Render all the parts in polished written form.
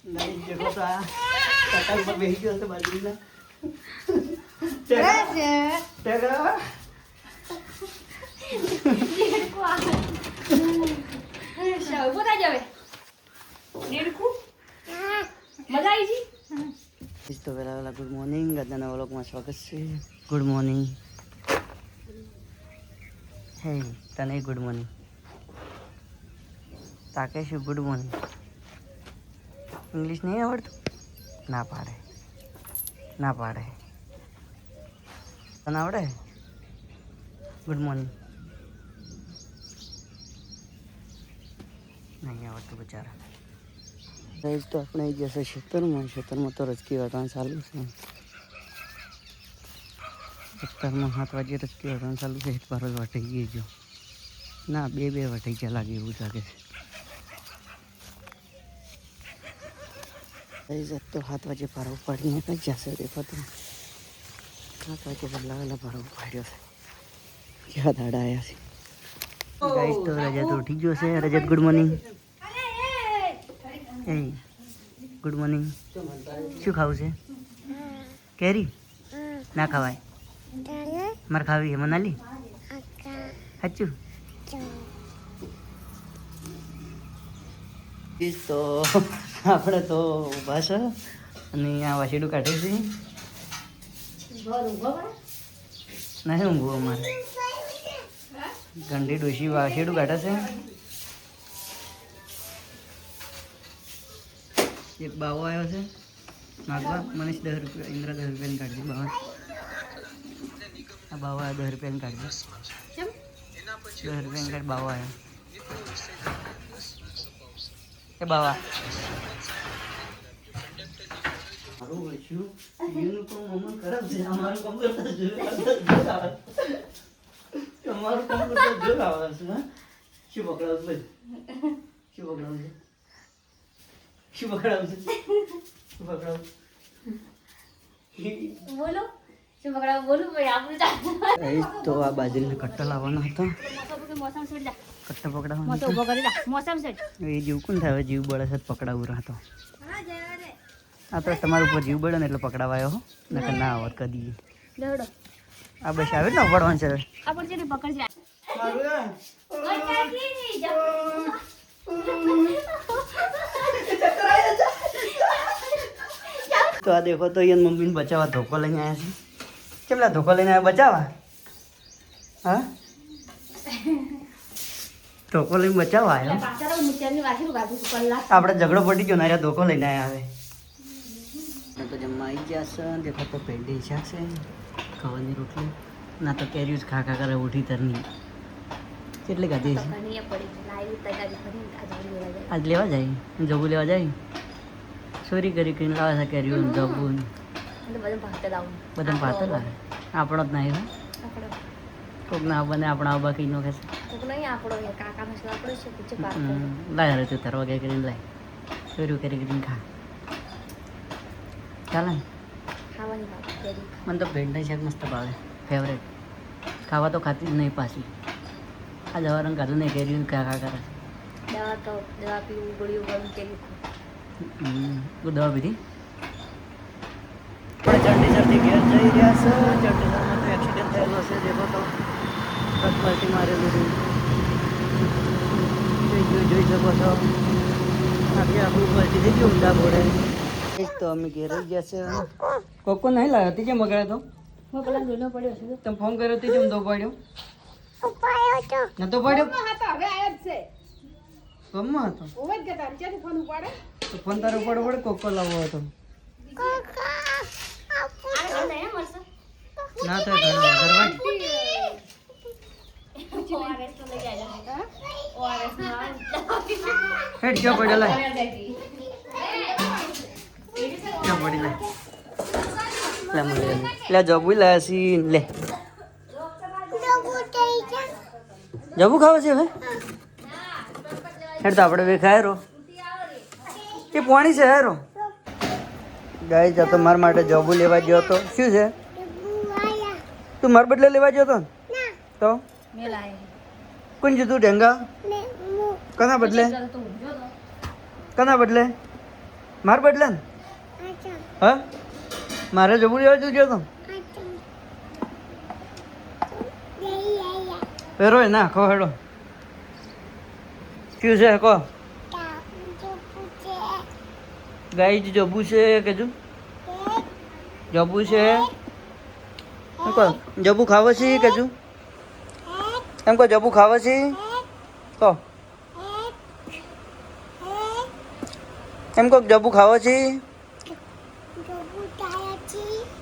નહીં દેખો તો આ ટકા ઉપર બેસી ગયો છે બાજરીના તો વેલા વેલા ગુડ મોર્નિંગ આજના વ્લોગમાં સ્વાગત છે. Good morning. હે તને ગુડ મોર્નિંગ તાકે શું ગુડ મોર્નિંગ. ઇંગ્લિશ નહીં આવડતું? ના પાડે ના પાડે. તને આવડે ગુડ મોર્નિંગ? નહીં આવડતું બિચારા. ગાઈસ તો આપણે આવી જશે ખેતરમાં તો રજકી વાતાવરણ ચાલુ છે. ખેતરમાં 7 વાગે રજકી વાતાવરણ ચાલુ છે. એક બાર વટાઈ ગઈ જો ના બે વટાઈ ગયા લાગે એવું લાગે છે. ગાઈસ તો 7 વાગે પારો ઉપાડીને કઈ જશે દેખો તો 7 વાગે વહેલા પારો ઉપાડ્યો છે. ક્યાં દાડા આવ્યા છે. ગાઈસ તો રજત ઉઠી ગયો છે. રજત ગુડ મોર્નિંગ. એ ગુડ મોર્નિંગ. શું ખાવું છે? કેરી ના ખવાય મારે ખાવી છે. મનાલી સાચું? તો આપણે તો ઊભા છે અને આ વાસીડું કાઢે છે. નહીં ઊંઘવું અમારે ગંડી ડોશી વાસીડું કાઢે છે. એક બાવો આવ્યો છે માગવા. મનીષ 10 રૂપિયા, ઇન્દ્રા 10 રૂપિયાની કાઢી બાવા. આ બાવો આવ્યો 10 રૂપિયાની કાઢી. 10 રૂપિયાની કાઢી બાવો આવ્યો. એ બાવા મારું વચ્યું એનું પણ મમ્મી ખરાબ છે. અમારું કામ કરતા અમારું કામ કરતા જોર આવે છે. શું પકડાવું છે? શું પકડાવું છે? શું પકડાવું છે? શું પકડાવું બોલો? શું પકડાવું બોલું ભાઈ આપણું તો આ બાજરીનો કટ્ટો લાવવાનો હતો. કટ્ટો પકડાવવાનો એ જીવ કોણ થાય? જીવ બળે છે પકડાવું રહેતો. આ તો તમારા ઉપર જીવ બળે ને એટલે પકડાવાયો હો. નકર ના આવત કદી. આ બસ આવે ને પડવાનું છે. તો આ દેખો તો અહીંયા મમ્મીને બચાવવા ધોકો લઈને આવ્યા છે. કેમલા ધોકો લઈને આવ્યા બચાવવા? હા ધોકો લઈને બચાવવા આવ્યો. આપણે ઝઘડો પડી ગયો ને ધોકો લઈને આવ્યા. હવે તો જમવા આવી ગયા છે. દેખો તો પેંડી ઈચ્છા છે ખાવાની રોટલી. ના તો કેરીઓ જ ખા કરે ઉઠી તરની. કેટલી ખાધી છે? આજ લેવા જાય જબુ લેવા જાય. ચોરી કરીને લાવે છે કેરીઓ જબુ બધા પાતળ લાવે. આપણો જ નહીં હોય કોક ના બને આપણા બાકી નો કહેશે લાય રે તું તાર વગેરે કરીને લાય. ચોરી કરીને ખા ચાલે ને. મને તો ભેંડના શાક મસ્ત ભાવે ફેવરેટ. ખાવા તો ખાતી જ નહીં પાછી. આ જવારણ કાઢું નહીં કેરી ખા કરે. દવા પીધી. આપણે ચંડીસરથી ઘેર જઈ રહ્યા છે. ચંડીસરમાં તો એક્સિડન્ટ થયેલો છે. દેખો તો ટ્રક પલટી મારેલું જોઈ શકો છો. આખું પલટી થઈ ગયું ઊંડા બોડે. તો અમે ઘેર રહી ગયા છે. કોકો નહીં લાવ્યો તે જેમ બગાડ્યો તો તમે ફોન કર્યો તે જેમ દો પાડ્યો નતો પાડ્યો. ગમમાં હતો તો ફોન તારો ઉપાડવો પડે. કોકો લાવવો હતો ના થાય ઘણો વધારવા. હેડ ક્યાં પડ્યો લાય ક્યાં પડી લાય લે જબુ લાયા સી લે. જબુ ખાવા છે હવે? હેડ તો આપણે બે ખાય રો એ પાણી છે હેરો. ગાય જા તો મારા માટે જબુ લેવા ગયો હતો. શું છે? તું મારા બદલે લેવા ગયો હતો તો કોણ છે તું? ઢેંગા કના બદલે? કના બદલે? માર બદલે ને હા મારે જવું લેવા તું જો તો પેરો ના ખો હેડો ક્યું છે કહો ગાઈ જબુ છે કેજુ જબુ છે એમ કહો જબુ ખાવો છે કેજુ એમ કહો જબુ ખાવો છે કહો એમ કહો જબુ ખાવો છે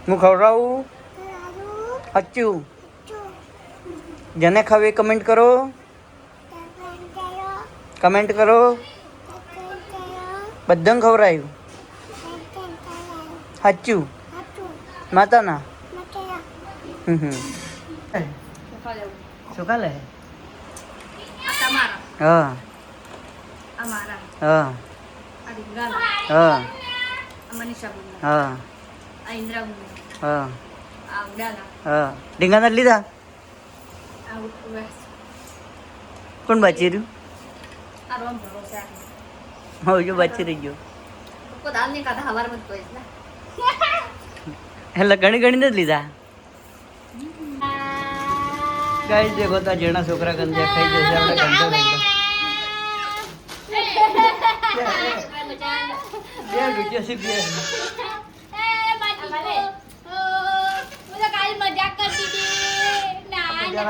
હું ખવડાવું સાચું જેને ખાવે કમેન્ટ કરો બધાને ખવડાયું સાચું માતાના શું કાલે હા હા હા હા હા હા ડીંગાના લીધા કોણ બાચી રહ્યું હા જો બાચી રહી ગયો એટલે ઘણી ઘણી નથી લીધા ગાઈસ દેખો તા જેણા છોકરા ગંજા ખાઈ જશે આપણે ગંજો નહીં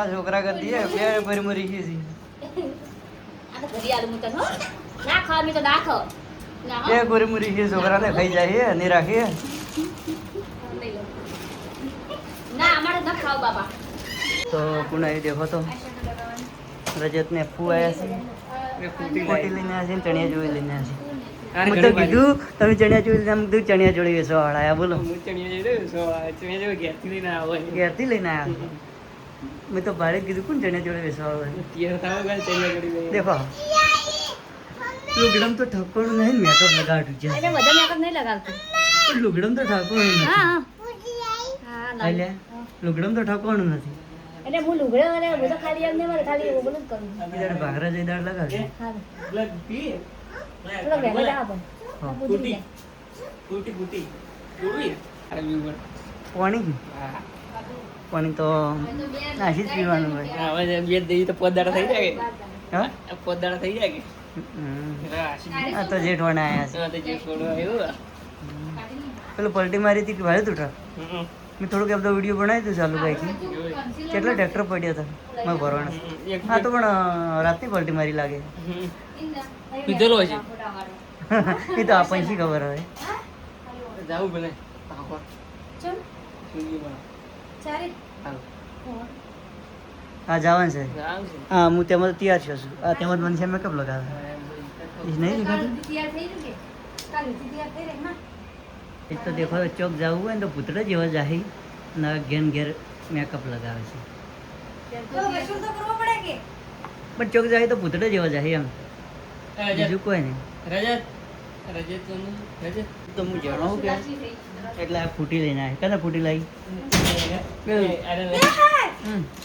છોકરા ગંદી બે ભરી મરી ગઈ બે ગોરી મરી ગઈ છોકરાને ખાઈ જાય નહીં રાખીએ તો પુના દેખો તો રજત ને ફૂ આવ્યા છે કોટી લઈને આવ્યા છે ચણિયા ચોળી લઈને આવ્યા છે મેં તો કીધું તમે ચણિયા ચોળી આમ કીધું ચણિયા ચોળી વેચવા વાળા બોલો ઘેરથી લઈને આવ્યા મેં તો ભાડે કીધું કોણ ચણિયા ચોળી વેચવા વાળા દેખો લુગડમ તો ઠકોણું નહીં મેકઅપ લગાડું છે લુગડમ તો ઠકોણું નથી લુગડમ તો ઠકોણું નથી એટલે હું લુગડે અને બધો ખાલી એમ ને મારે ખાલી એવું બધું કરું બીજા ભાગરા જઈ દાળ લગાડે હા થોડો વેલા જા આપો કુટી પાણી પાણી તો નાસી જ પીવાનું હોય હવે બે દેવી તો પોદાડા થઈ જાય હા પોદાડા થઈ જાય કે આ તો જેઠવાના આવ્યા છે જે છોડવા આવ્યું પેલું પલટી મારી હતી કે ભાડે તૂટા મેં થોડુંક એમ તો વિડીયો બનાવી હતું ચાલુ બાઈકની કેટલા ટ્રેક્ટર પડ્યા હતા મેં ભરવાના હા તો પણ રાતની પલટી મારી લાગે પીધેલો છે એ તો આપણને શી ખબર હવે જાવું બને હા જવાનું છે હા હું તેમાં તૈયાર છું હા તેમાં મને છે મેકઅપ લગાવે નહીં દેખાતું એક તો દેખો ચોક જવું હોય ને તો પૂતળા જેવા જાય ને ઘેર ઘેર મેકઅપ લગાવે છે પણ ચોક જાય તો પૂતળા જેવા જાય એમ બીજું કોઈ નહીં તો હું જણાવું કે એટલે આ ફૂટી લઈને આવે કને ફૂટી લાવી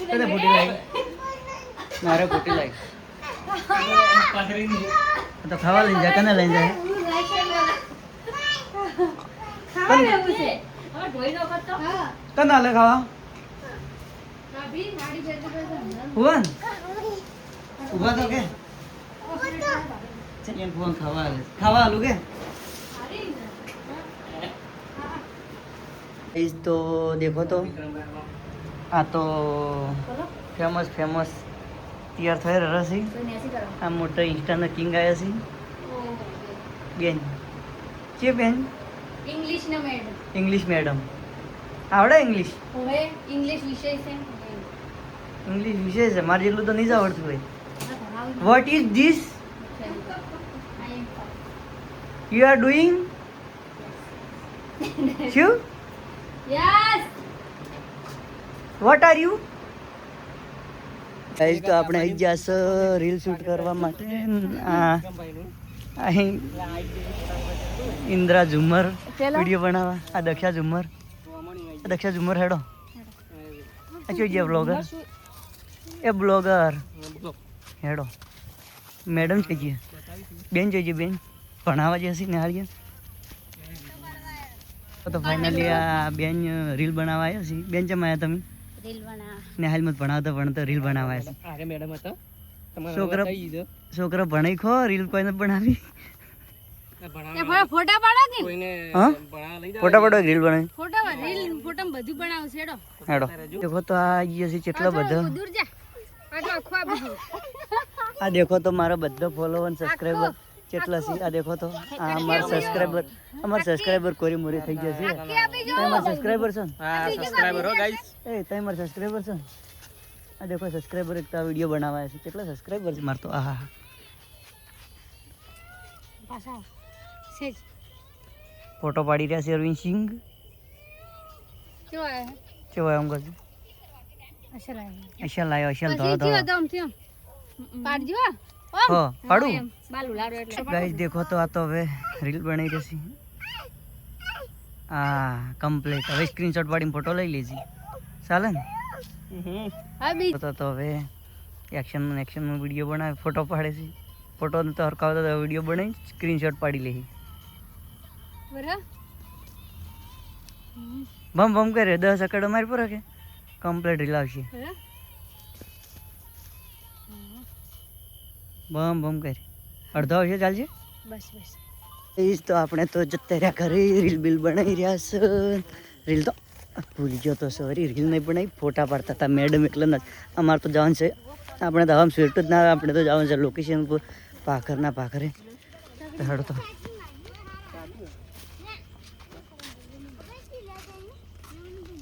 કને ફૂટી લાવી મારે ફૂટી લાવી તો ખાવા લઈને જાય કને લઈને જાય કને હાલે ખાવા ઉભા તો કે ખાવા હાલે ખાવા હાલું કે તો દેખો તો આ તો ફેમસ તૈયાર થઈ રહ્યા છે આ મોટા ઇન્સ્ટાના કિંગ આવ્યા છે બેન છે બેન ઇંગ્લિશ મેડમ આવડે ઇંગ્લિશ વિષય છે ઇંગ્લિશ વિષય છે મારે જેટલું તો નહીં જ આવડતું હોય what is this you are doing શું yes what are you guys તો આપણે આવી જશે રીલ શૂટ કરવા માટે અહીં ઇન્દ્રા ઝુમર વિડીયો બનાવવા આ દક્ષા ઝુમર હેડો આ જોઈએ બ્લોગર હેડો મેડમ જોઈએ બેન જોઈએ બેન ભણાવવા જશે નિહાળીએ તો ફાઇનલી આ બેન રીલ બનાવવા આવ્યો છે. બેન ચમ આવ્યા તમે? રીલ બના. ને હાલ મત ભણાવતો રીલ બનાવવા આવ્યા છે. અરે મેડમ હતા છોકરો ભણાઈ ખો રીલ કોઈને બનાવી. ફોટા પાડો કે હા ફોટા પાડો રીલ બનાવી. ફોટા રીલ ફોટા બધું બનાવશે હેડો. હેડો દેખો તો આ ગયો છે કેટલો બધો. દૂર જા. આટલો આખો આ બધું. આ દેખો તો મારો બધો ફોલોવર સબસ્ક્રાઇબર કેટલા છે. આ દેખો તો આ અમાર સબસ્ક્રાઇબર કોરી મોરી થઈ ગયા છે. તમારા સબસ્ક્રાઇબર છો ને? હા સબસ્ક્રાઇબર હો ગાઈસ. એ તમારા સબસ્ક્રાઇબર છો ને? આ દેખો સબસ્ક્રાઇબર એક તો વિડિયો બનાવાય છે. કેટલા સબસ્ક્રાઇબર છે માર તો. આહા પાછા સેજ ફોટો પાડી રહ્યા છે અરવિંદ સિંહ. કેવો આયો કેવો આમ કરજો. અસલ આયો અશલ લાયો અશલ પછી ધોળો થયો ધોળો. દમ થયો પાડજો હો પાડું. બાલ ઉલાડો એટલે ગાઈસ દેખો તો આ તો હવે રીલ બનાવી રહી છે. આ કમ્પ્લીટ. હવે સ્ક્રીનશોટ પાડીને ફોટો લઈ લેજી ચાલે ને? હા બી તો હવે એક્શનનો વિડીયો બનાવે ફોટો પાડે છે. ફોટો તો હરકાવતો તો વિડીયો બનાવી સ્ક્રીનશોટ પાડી લે. બરા બમ બમ કરે 10 સેકન્ડ મારી પર કે કમ્પ્લીટ રીલ આવશે. બમ બમ કરે અડધો આવશે ચાલશે. બસ બસ એ તો આપણે તો જતા રહ્યા ઘરે રીલ બિલ બનાવી રહ્યા છે. રીલ તો ભૂલી ગયો તો સોરી રીલ નહીં બનાવી ફોટા પાડતા હતા મેડમ એટલે જ. અમારે તો જવાનું છે. આપણે તો આમ સ્વીટ જ ના આપણે તો જવાનું છે લોકેશન પર પાખરના પાખરે. હેડો તો